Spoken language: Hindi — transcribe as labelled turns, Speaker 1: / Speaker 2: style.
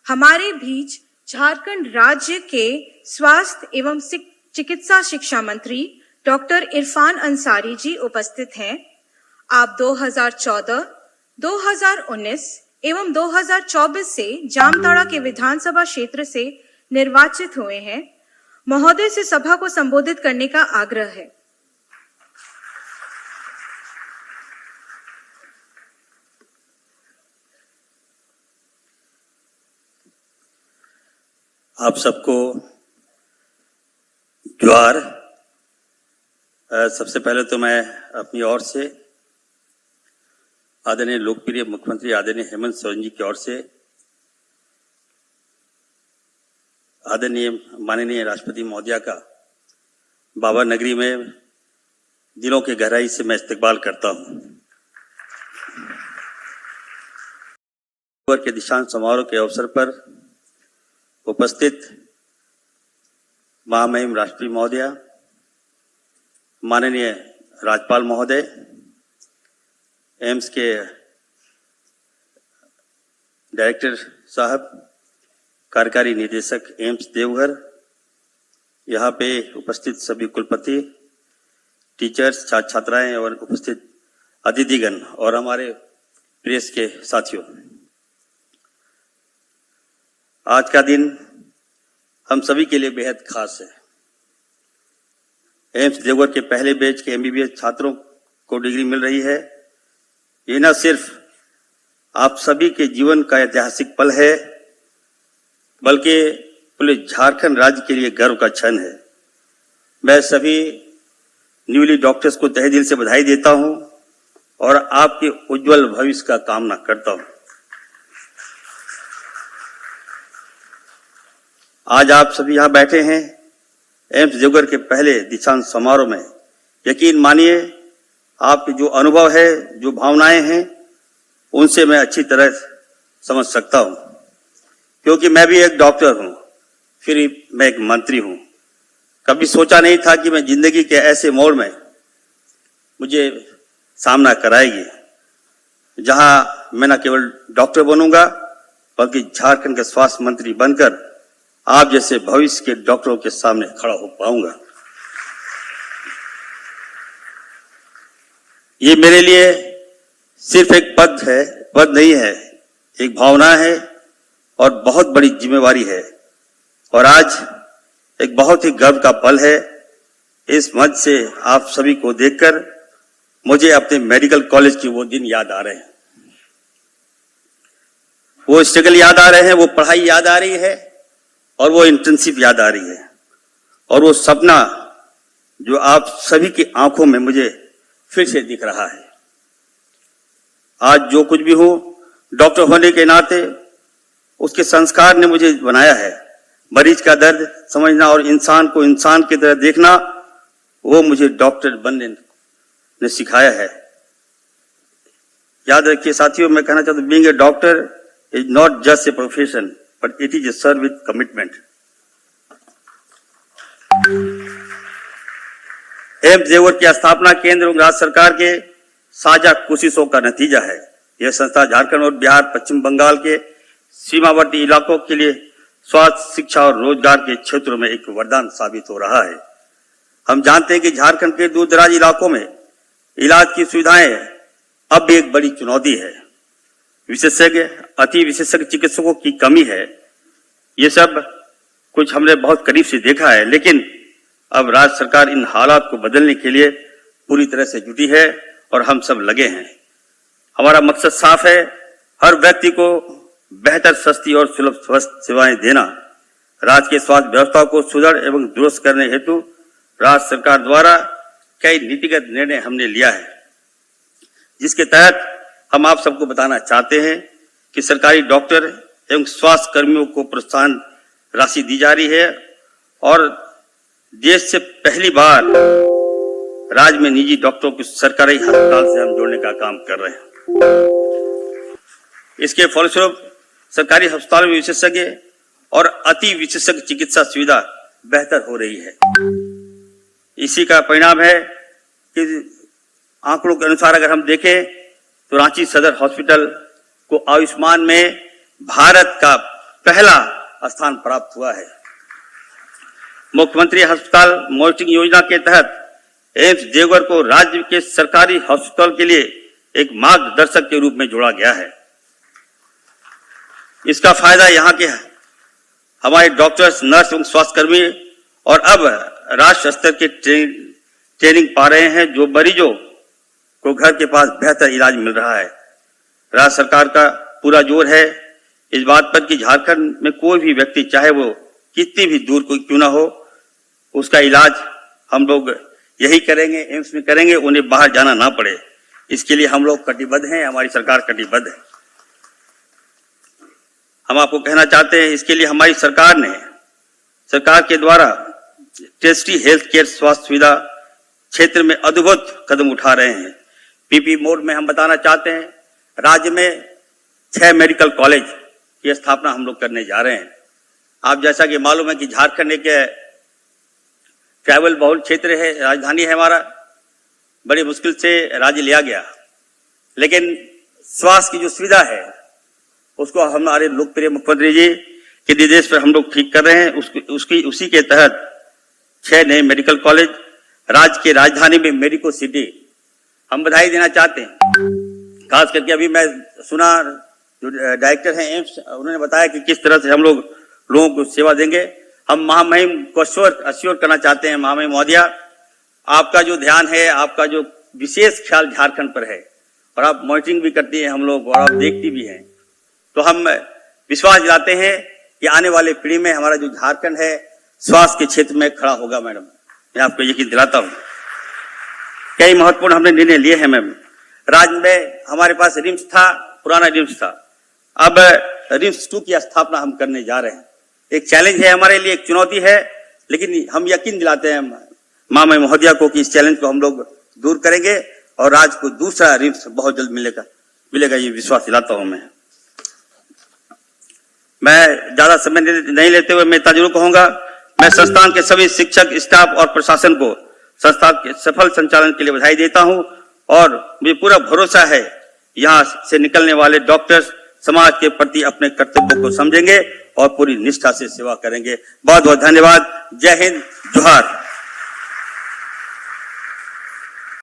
Speaker 1: हमारे बीच झारखंड राज्य के स्वास्थ्य एवं चिकित्सा शिक्षा मंत्री डॉक्टर इरफान अंसारी जी उपस्थित हैं। आप 2014, 2019 एवं 2024 से जामताड़ा के विधानसभा क्षेत्र से निर्वाचित हुए हैं। महोदय से सभा को संबोधित करने का आग्रह है।
Speaker 2: आप सबको जोहार। सबसे पहले तो मैं अपनी ओर से आदरणीय लोकप्रिय मुख्यमंत्री आदरणीय हेमंत सोरेन जी की ओर से आदरणीय माननीय राष्ट्रपति महोदया का बाबा नगरी में दिलों के गहराई से मैं इस्तकबाल करता हूं। के दीक्षांत समारोह के अवसर पर उपस्थित महामहिम राष्ट्रपति महोदया, माननीय राज्यपाल महोदय, एम्स के डायरेक्टर साहब, कार्यकारी निदेशक एम्स देवघर, यहाँ पे उपस्थित सभी कुलपति, टीचर्स, छात्र छात्राएं और उपस्थित अतिथिगण और हमारे प्रेस के साथियों, आज का दिन हम सभी के लिए बेहद खास है। एम्स देवघर के पहले बैच के एमबीबीएस छात्रों को डिग्री मिल रही है। ये न सिर्फ आप सभी के जीवन का ऐतिहासिक पल है, बल्कि पूरे झारखंड राज्य के लिए गर्व का क्षण है। मैं सभी न्यूली डॉक्टर्स को तहे दिल से बधाई देता हूं और आपके उज्जवल भविष्य का कामना करता हूं। आज आप सभी यहाँ बैठे हैं एम्स देवघर के पहले दीक्षांत समारोह में। यकीन मानिए, आपके जो अनुभव है, जो भावनाएं हैं, उनसे मैं अच्छी तरह समझ सकता हूं, क्योंकि मैं भी एक डॉक्टर हूं, फिर मैं एक मंत्री हूं। कभी सोचा नहीं था कि मैं जिंदगी के ऐसे मोड़ में मुझे सामना कराएगी, जहां मैं न केवल डॉक्टर बनूंगा, बल्कि झारखंड के स्वास्थ्य मंत्री बनकर आप जैसे भविष्य के डॉक्टरों के सामने खड़ा हो पाऊंगा। ये मेरे लिए सिर्फ एक पद नहीं है, एक भावना है और बहुत बड़ी जिम्मेवारी है। और आज एक बहुत ही गर्व का पल है। इस मंच से आप सभी को देखकर मुझे अपने मेडिकल कॉलेज की वो दिन याद आ रहे हैं, वो स्ट्रगल याद आ रहे हैं, वो पढ़ाई याद आ रही है और वो इंटर्नशिप याद आ रही है, और वो सपना जो आप सभी की आंखों में मुझे फिर से दिख रहा है। आज जो कुछ भी हूं, डॉक्टर होने के नाते उसके संस्कार ने मुझे बनाया है। मरीज का दर्द समझना और इंसान को इंसान की तरह देखना, वो मुझे डॉक्टर बनने ने सिखाया है। याद रखिए साथियों, मैं कहना चाहता हूं, being a doctor is not just a profession, but it is a serve with commitment. AIIMS Deoghar की स्थापना केंद्र और राज्य सरकार के साझा कोशिशों का नतीजा है। यह संस्था झारखंड और बिहार, पश्चिम बंगाल के सीमावर्ती इलाकों के लिए स्वास्थ्य, शिक्षा और रोजगार के क्षेत्रों में एक वरदान साबित हो रहा है। हम जानते हैं कि झारखंड के दूर दराज इलाकों में इलाज की सुविधाएं अब भी एक बड़ी चुनौती है। विशेषज्ञ, अति विशेषज्ञ चिकित्सकों की कमी है। ये सब कुछ हमने बहुत करीब से देखा है, लेकिन अब राज्य सरकार इन हालात को बदलने के लिए पूरी तरह से जुटी है और हम सब लगे हैं। हमारा मकसद साफ है, हर व्यक्ति को बेहतर, सस्ती और सुलभ स्वास्थ्य सेवाएं देना। राज्य के स्वास्थ्य व्यवस्था को सुदृढ़ एवं दुरुस्त करने हेतु राज्य सरकार द्वारा कई नीतिगत निर्णय हमने लिया है, जिसके तहत हम आप सबको बताना चाहते हैं कि सरकारी डॉक्टर एवं स्वास्थ्य कर्मियों को प्रोत्साहन राशि दी जा रही है और देश से पहली बार राज्य में निजी डॉक्टरों को सरकारी अस्पताल से हम जोड़ने का काम कर रहे हैं। इसके फलस्वरूप सरकारी अस्पताल में विशेषज्ञ और अति विशेषज्ञ चिकित्सा सुविधा बेहतर हो रही है। इसी का परिणाम है कि आंकड़ों के अनुसार अगर हम देखें तो रांची सदर हॉस्पिटल को आयुष्मान में भारत का पहला स्थान प्राप्त हुआ है। मुख्यमंत्री अस्पताल मॉनिटरिंग योजना के तहत एम्स देवघर को राज्य के सरकारी हॉस्पिटल के लिए एक मार्गदर्शक के रूप में जोड़ा गया है। इसका फायदा यहाँ के हमारे डॉक्टर्स, नर्स एवं स्वास्थ्यकर्मी और अब राष्ट्र स्तर के ट्रेनिंग पा रहे हैं, जो मरीजों को घर के पास बेहतर इलाज मिल रहा है। राज्य सरकार का पूरा जोर है इस बात पर कि झारखंड में कोई भी व्यक्ति, चाहे वो कितनी भी दूर कोई क्यों ना हो, उसका इलाज हम लोग यही करेंगे, एम्स में करेंगे, उन्हें बाहर जाना ना पड़े। इसके लिए हम लोग कटिबद्ध हैं, हमारी सरकार कटिबद्ध है। हम आपको कहना चाहते हैं, इसके लिए हमारी सरकार के द्वारा टेस्टी हेल्थ केयर स्वास्थ्य सुविधा क्षेत्र में अद्भुत कदम उठा रहे हैं। पीपी मोड में हम बताना चाहते हैं, राज्य में 6 मेडिकल कॉलेज की स्थापना हम लोग करने जा रहे हैं। आप जैसा कि मालूम है कि झारखंड एक ट्रैवल बहुल क्षेत्र है, राजधानी है हमारा, बड़ी मुश्किल से राज्य लिया गया, लेकिन स्वास्थ्य की जो सुविधा है उसको हमारे लोकप्रिय मुख्यमंत्री जी के निर्देश पर हम लोग ठीक कर रहे हैं। उसी के तहत 6 नए मेडिकल कॉलेज, राज्य के राजधानी में मेडिको सिटी हम बधाई देना चाहते हैं। खास करके अभी मैं सुना जो डायरेक्टर हैं एम्स, उन्होंने बताया कि किस तरह से हम लोग लोगों को सेवा देंगे। हम महामहिम को अश्योर करना चाहते हैं, महामहिम महोदया, आपका जो ध्यान है, आपका जो विशेष ख्याल झारखंड पर है और आप मॉनिटरिंग भी करती हैं हम लोग और आप देखती भी हैं, तो हम विश्वास दिलाते हैं कि आने वाले पीढ़ी में हमारा जो झारखंड है स्वास्थ्य के क्षेत्र में खड़ा होगा। मैडम, मैं आपको यकीन दिलाता हूं। कई महत्वपूर्ण हमने निर्णय लिए हैं मैम। राज्य में हमारे पास रिम्स था, पुराना रिम्स था, अब रिम्स 2 की स्थापना हम करने जा रहे हैं। एक चैलेंज है हमारे लिए, एक चुनौती है, लेकिन हम यकीन दिलाते हैं महामहिम महोदया को कि इस चैलेंज को हम लोग दूर करेंगे और राज्य को दूसरा रिम्स बहुत जल्द मिलेगा, ये विश्वास दिलाता हूं मैं ज्यादा समय नहीं लेते हुए मैं इतना जरूर कहूंगा, मैं संस्थान के सभी शिक्षक, स्टाफ और प्रशासन को संस्था के सफल संचालन के लिए बधाई देता हूं और मुझे पूरा भरोसा है यहां से निकलने वाले डॉक्टर्स समाज के प्रति अपने कर्तव्यों को समझेंगे और पूरी निष्ठा से सेवा करेंगे। बहुत बहुत धन्यवाद। जय हिंद, जोहार।